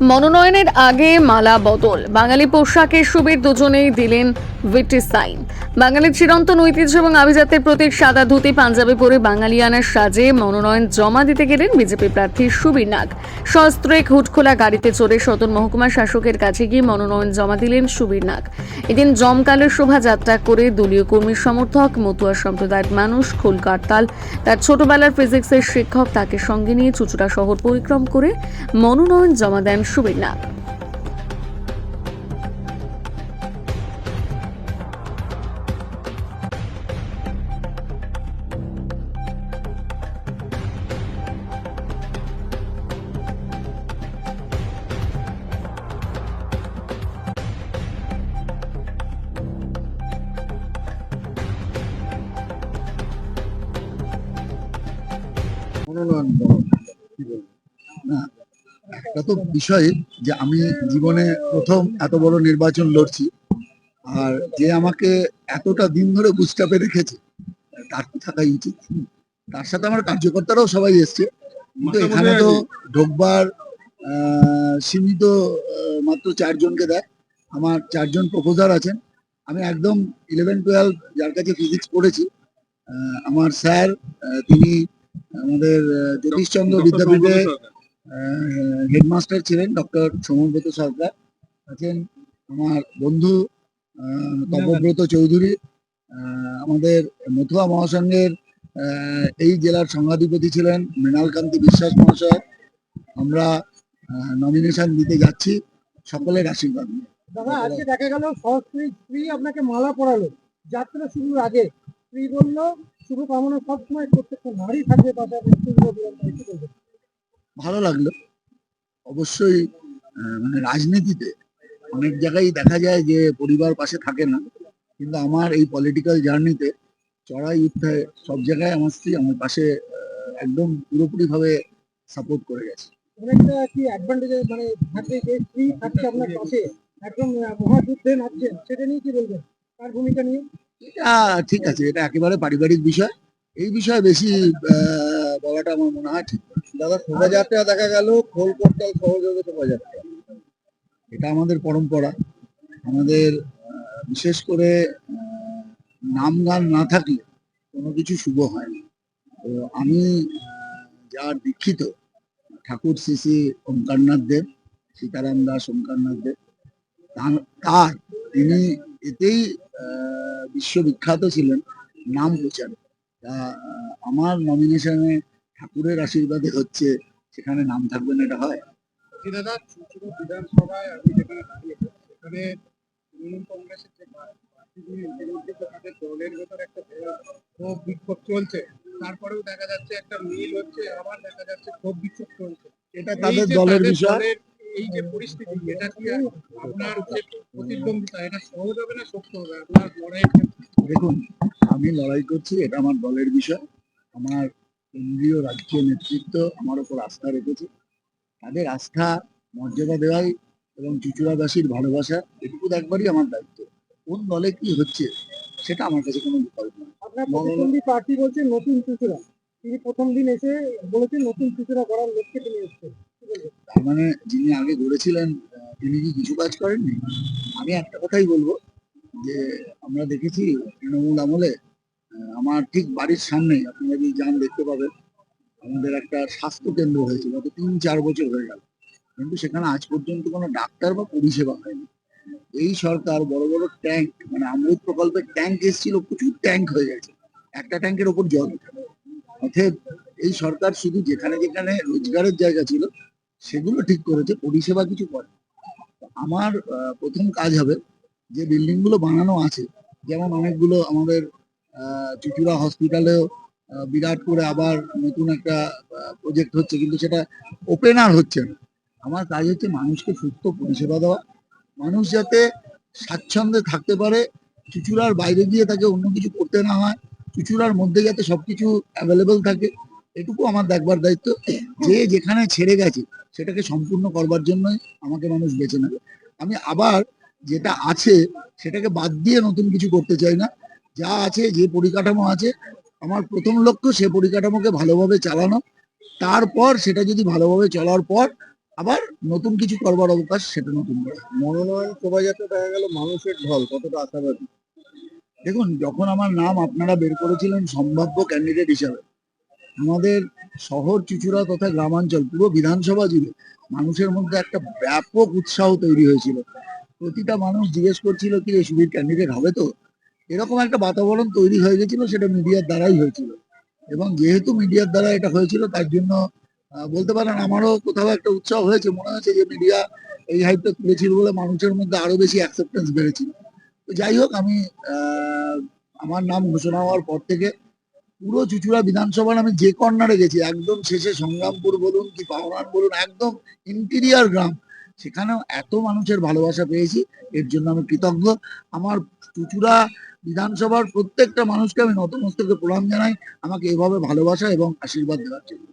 মনোনয়নের আগে মালা বদল, বাঙালি পোশাকের শিবির দুজনেই দিলেন ভিটি সাইন। বাঙালির চিরন্তন ঐতিহ্য এবং আভিজাত্যের প্রতীক সাদা ধুতি পাঞ্জাবি পরে বাঙালিয়ানার সাজে মনোনয়ন জমা দিতে গেলেন বিজেপি প্রার্থী সুবীর নাগ। সস্ত্রেক হুটখোলা গাড়িতে চড়ে সদর মহকুমা শাসকের কাছে গিয়ে মনোনয়ন জমা দিলেন সুবীর নাগ। এদিন জমকালো শোভাযাত্রা করে দলীয় কর্মী সমর্থক, মতুয়া সম্প্রদায়ের মানুষ, খোল কারতাল, তার ছোটবেলার ফিজিক্সের শিক্ষক তাকে সঙ্গে নিয়ে চুঁচুড়া শহর পরিক্রম করে মনোনয়ন জমা দেন সুবীর নাগ। মনোনয়ন কি বলবো না, একটা তো বিষয় যে আমি জীবনে প্রথম এত বড় নির্বাচন লড়ছি, আর যে আমাকে এতটা দিন ধরে বুঝটাপে রেখেছে তার তো থাকাই উচিত। তার সাথে আমার কার্যকর্তারাও সবাই এসছে, কিন্তু এখানে তো ঢোকবার সীমিত মাত্র 4 জনকে দেয়। আমার 4 জন প্রপোজার আছেন। আমি একদম 11-12 যার কাছে ফিজিক্স পড়েছি, আমার স্যার, তিনি আমাদের জ্যোতিষচন্দ্র বিদ্যাপীঠে হেডমাস্টার ছিলেন, ডক্টর সমব্রত সরকার আছেন। আমার বন্ধু তপব্রত চৌধুরী, আমাদের মথুয়া মহাসংঘের এই জেলার সংঘাধিপতি ছিলেন মৃণালকান্তি বিশ্বাস মহাশয়। আমরা নমিনেশন দিতে যাচ্ছি সকলের আশীর্বাদ নিয়ে। দাদা, আজকে দেখা গেল সহস্ত্রী স্ত্রী আপনাকে মালা পরালো যাত্রা শুরুর আগে। স্ত্রী বলল শুভ কামনা সবসময় প্রত্যেকটা নারী থাকবে পাশাপাশি। ভালো লাগলো। অবশ্যই মানে রাজনীতিতে অনেক জায়গায় দেখা যায় যে পরিবার পাশে থাকে না, কিন্তু আমার এই পলিটিক্যাল জার্নিতে চড়াই উত্থায় সব জায়গায় আমার স্ত্রী আমার পাশে একদম পুরোপুরি ভাবে সাপোর্ট করে গেছে। অনেকটা কি অ্যাডভান্টেজ মানে থাকবে যে স্ত্রী থাকছে আপনার পাশে, একদম মহাযুদ্ধে নাচছেন, সেটা নিয়ে কি বলবেন, তার ভূমিকা নিয়ে? এটা ঠিক আছে, এটা একেবারে পারিবারিক বিষয়। এই বিষয়ে বেশি বলাটা আমার মনে হয় ঠিক না। দাদা, শোভাযাত্রা দেখা গেল খোল করতাল সহযোগে শোভাযাত্রা, এটা আমাদের পরম্পরা। আমাদের বিশেষ করে নাম গান না থাকলে কোনো কিছু শুভ হয় না। তো আমি যার দীক্ষিত ঠাকুর শ্রী শ্রী ওঙ্কারনাথ দেব, সীতারাম দাস ওঙ্কারনাথ দেব, তার তিনি এতেই বিশ্ববিখ্যাত ছিলেন নাম প্রচারে। তা আমার নমিনেশনে ঠাকুরের আশীর্বাদে হচ্ছে, সেখানে নাম থাকবে না এটা হয়? দাদা, চুঁচুড়া বিধানসভায় আপনি যেখানে দাঁড়িয়েছেন সেখানে তৃণমূল কংগ্রেসের যে প্রার্থীগুলি ইতিমধ্যে তাদের দলের ভেতর একটা ক্ষোভ বিক্ষোভ চলছে, তারপরেও দেখা যাচ্ছে একটা মিল হচ্ছে, আবার দেখা যাচ্ছে ক্ষোভ বিক্ষোভ চলছে। এটা তাদের দলের বিষয়। এই যে পরিস্থিতি, এটা কি আপনার যে প্রতিদ্বন্দ্বিতা, এটা সহজ হবে না শক্ত হবে আপনার লড়াই? দেখুন, আমি লড়াই করছি, এটা আমার দলের বিষয়। আমার কেন্দ্রীয় রাজ্য নেতৃত্ব আমার উপর আস্থা রেখেছে। তাদের আস্থা মর্যাদা দেওয়াই এবং চুঁচুড়াবাসীর ভালোবাসা, এটুকু একবারই আমার দায়িত্ব। কোন দলে কি হচ্ছে সেটা আমার কাছে কোনো বিকল্প না। আপনার প্রতিদ্বন্দ্বী প্রার্থী বলছেন নতুন চুঁচুড়া, তিনি প্রথম দিন এসে বলেছেন নতুন চুঁচুড়া করার লক্ষ্যে তিনি এসেছেন। তার মানে যিনি আগে গড়েছিলেন তিনি কি কিছু কাজ করেননি? আমি একটা কথাই বলবো যে আমরা দেখেছি তৃণমূল আমলে আমার ঠিক বাড়ির সামনে আপনারা যদি যান দেখতে পাবেন, আমাদের একটা স্বাস্থ্য কেন্দ্র হয়েছে, গত 3-4 বছর হয়ে গেল, কিন্তু সেখানে আজ পর্যন্ত কোনো ডাক্তার বা পরিষেবা হয়নি। এই সরকার বড় বড় ট্যাঙ্ক, মানে অমৃত প্রকল্পের ট্যাঙ্ক এসেছিল, প্রচুর ট্যাঙ্ক হয়ে গেছে, একটা ট্যাঙ্কের ওপর জল ওঠে। অতএব এই সরকার শুধু যেখানে যেখানে রোজগারের জায়গা ছিল সেগুলো ঠিক করেছে, পরিষেবা কিছু করে। আমার প্রথম কাজ হবে যে বিল্ডিং গুলো বানানো আছে, যেমন অনেকগুলো আমাদের চুঁচুড়া হসপিটালেও বিরাট করে আবার নতুন একটা প্রজেক্ট হচ্ছে, কিন্তু সেটা ওপেন আর হচ্ছে না। আমার কাজ হচ্ছে মানুষকে সুস্থ পরিষেবা দেওয়া, মানুষ যাতে স্বাচ্ছন্দ্যে থাকতে পারে, চুঁচুড়ার বাইরে গিয়ে তাকে অন্য কিছু করতে না হয়, চুঁচুড়ার মধ্যে যাতে সবকিছু অ্যাভেলেবল থাকে, এটুকু আমার দেখবার দায়িত্ব। যে যেখানে ছেড়ে গেছে সেটাকে সম্পূর্ণ করবার জন্যই আমাকে মানুষ বেছে নেবে। আমি আবার যেটা আছে সেটাকে বাদ দিয়ে নতুন কিছু করতে চাই না। যা আছে, যে পরিকাঠামো আছে, আমার প্রথম লক্ষ্য সে পরিকাঠামোকে ভালোভাবে চালানো। তারপর সেটা যদি ভালোভাবে চলার পর আবার নতুন কিছু করবার অবকাশ, সেটা নতুন করে। মনোনয়ন শোভাযাত্রা দেখা গেল মানুষের ঢল, কতটা আশাবাদী? দেখুন, যখন আমার নাম আপনারা বের করেছিলেন সম্ভাব্য ক্যান্ডিডেট হিসাবে, আমাদের শহর চুঁচুড়া তথা গ্রামাঞ্চল পুরো বিধানসভা জুড়ে মানুষের মধ্যে একটা ব্যাপক উৎসাহ তৈরি হয়েছিল। প্রতিটা মানুষ জিজ্ঞেস করছিল কি এই সুবীর ক্যান্ডিডেট হবে তো, এরকম একটা বাতাবরণ তৈরি হয়ে গেছিল। সেটা মিডিয়ার দ্বারাই হয়েছিল, এবং যেহেতু মিডিয়ার দ্বারা এটা হয়েছিল তার জন্য বলতে পারেন আমারও কোথাও একটা উৎসাহ হয়েছে। মনে হয়েছে যে মিডিয়া এই হাইপটা তুলেছিল বলে মানুষের মধ্যে আরো বেশি অ্যাকসেপ্টেন্স বেড়েছিল। তো যাই হোক, আমি আমার নাম ঘোষণা হওয়ার পর থেকে পুরো চুঁচুড়া বিধানসভার আমি যে কর্নারে গেছি, একদম শেষে সংগ্রামপুর বলুন কি পাওনার বলুন, একদম ইন্টিরিয়ার গ্রাম, সেখানেও এত মানুষের ভালোবাসা পেয়েছি। এর জন্য আমি কৃতজ্ঞ। আমার চুঁচুড়া বিধানসভার প্রত্যেকটা মানুষকে আমি নতমস্তকে প্রণাম জানাই আমাকে এভাবে ভালোবাসা এবং আশীর্বাদ দেওয়ার জন্য।